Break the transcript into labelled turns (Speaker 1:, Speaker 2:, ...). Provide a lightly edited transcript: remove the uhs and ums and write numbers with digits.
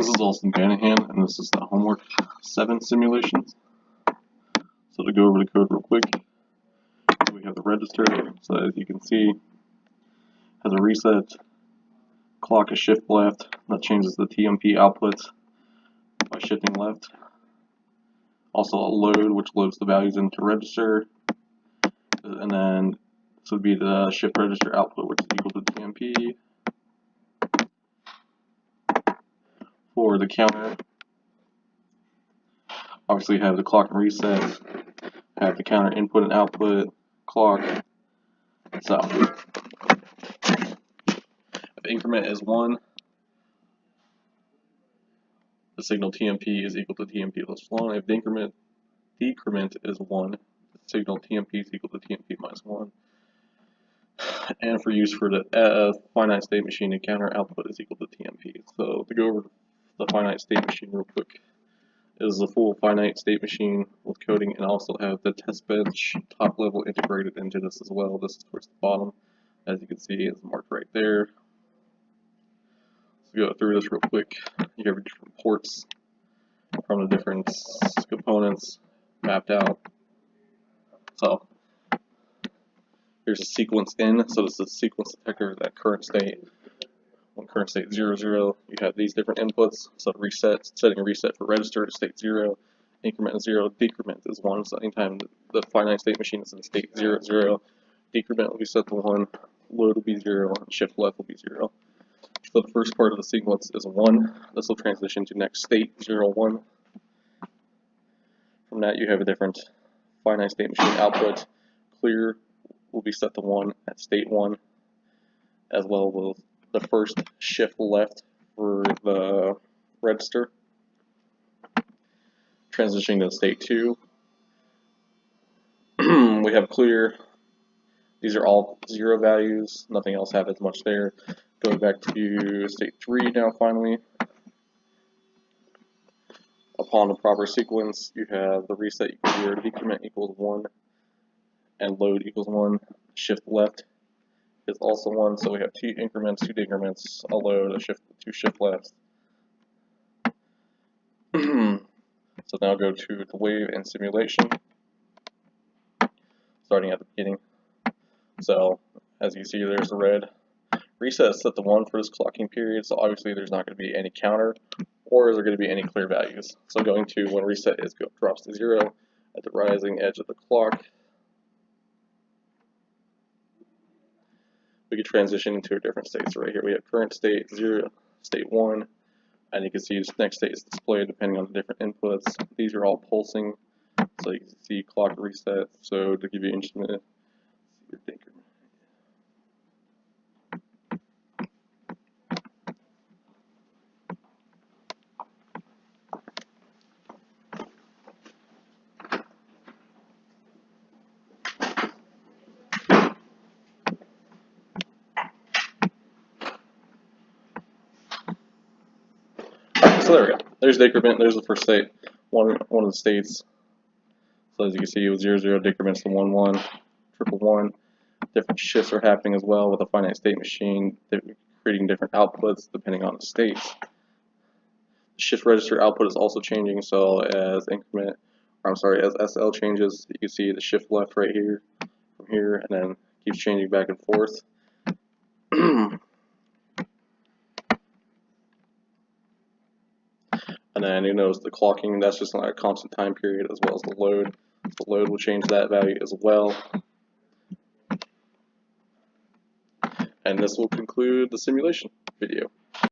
Speaker 1: This is Austin Banahan, and this is the homework 7 simulations. So to go over the code real quick, we have the register. So as you can see, has a reset, clock, a shift left that changes the TMP output by shifting left. Also a load, which loads the values into register, and then this would be the shift register output, which is equal to TMP. For the counter, obviously you have the clock and reset, have the counter input and output, clock. So if increment is 1, the signal TMP is equal to TMP plus 1. If decrement is 1, the signal TMP is equal to TMP minus 1. And for use for the finite state machine, the counter output is equal to TMP. So to go over the finite state machine real quick, is a full finite state machine with coding, and also have the test bench top level integrated into this as well. This is towards the bottom, as you can see, it's marked right there. So go through this real quick. You have different ports from the different components mapped out. So here's a sequence in. So this is a sequence detector at current state. When current state 0, 0, you have these different inputs. So reset, setting a reset for register to state 0, increment is 0, decrement is 1. So anytime the finite state machine is in state 0, 0, decrement will be set to 1, load will be 0, and shift left will be 0. So the first part of the sequence is 1. This will transition to next state 0, 1. From that you have a different finite state machine output. Clear will be set to 1 at state 1, as well with the first shift left for the register. Transitioning to state 2, we have clear. These are all 0 values, nothing else happens much there. Going back to state 3 now finally. Upon the proper sequence, you have the reset equals 0, decrement equals 1, and load equals 1. Shift left is also 1, so we have 2 increments, 2 decrements, a load, a shift, 2 shift lefts. So now go to the wave and simulation, starting at the beginning. So as you see, there's the red. Reset is set to 1 for this clocking period, so obviously there's not going to be any counter, or is there going to be any clear values. So going to when reset drops to 0 at the rising edge of the clock, we can transition into a different state. So right here we have current state 0, state 1, and you can see this next state is displayed depending on the different inputs. These are all pulsing, so you can see clock reset. So to give you an instrument, so there we go. There's decrement. There's the first state, one of the states. So as you can see, it was 0, 0, decrements to 1, 1, triple 1. Different shifts are happening as well with a finite state machine, creating different outputs depending on the states. The shift register output is also changing. So as as SL changes, you can see the shift left right here, from here, and then keeps changing back and forth. And then you notice the clocking, that's just on a constant time period, as well as the load. The load will change that value as well. And this will conclude the simulation video.